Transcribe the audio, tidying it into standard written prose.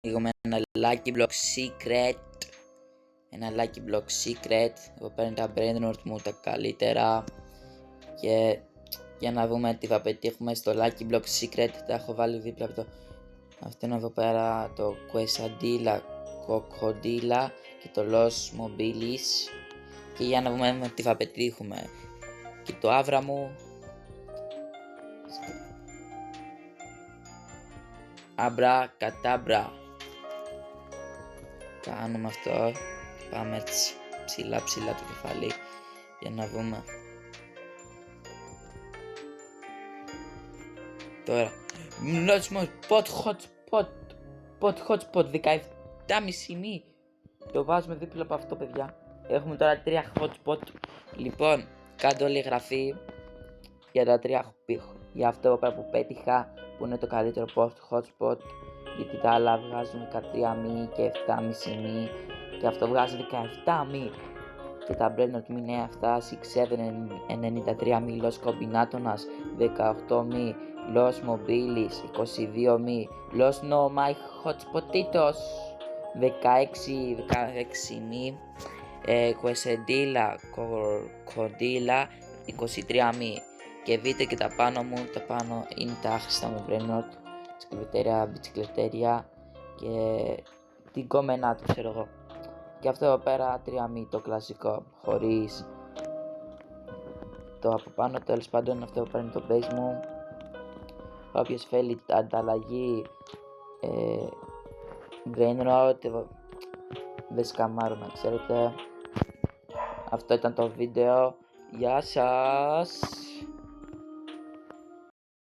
Ανοίγουμε ένα Lucky Block Secret. Ένα Lucky Block Secret. Εδώ πέρα είναι τα Brainrot μου τα καλύτερα. Και για να δούμε τι θα πετύχουμε στο Lucky Block Secret. Τα έχω βάλει δίπλα από το... Αυτό είναι εδώ πέρα το Quesadilla Cocodilla και το Los Mobilis. Και για να δούμε τι θα πετύχουμε. Και το άβρα μου. Αμπρά κατάμπρα. Κάνουμε αυτό. Πάμε έτσι ψηλά το κεφάλι για να δούμε. Τώρα pot hotspot 17,5 μη. Το βάζουμε δίπλα από αυτό, παιδιά. Έχουμε τώρα 3 hotspot. Λοιπόν, κάντε όλη εγγραφή για τα 3 για αυτό εδώ πέρα που πέτυχα, που είναι το καλύτερο hotspot. Γιατί τα άλλα βγάζουν 13 μη και 7,5 μη. Και αυτό βγάζει 17 μη. Και τα Brainrot μη είναι αυτά. 6-7-93 μη. Los Combinatonas 18 μη. Los Mobilis 22 μη. Los No My Hotspotitos 16 μη. Quesadilla Cocodilla 23 μη. Και δείτε και τα πάνω μου. Τα πάνω είναι τα άχρηστα μου Brainrot. Μπιτσικλετέρια και την κομμενά του, ξέρω εγώ. Και αυτό εδώ πέρα 3 μη, το κλασικό, χωρίς το από πάνω. Τέλος πάντων, αυτό εδώ πέρα είναι το base μου. Όποιος θέλει ανταλλαγή Brainrot, δεν σκαμάρω, να ξέρετε. Αυτό ήταν το βίντεο. Γεια σας.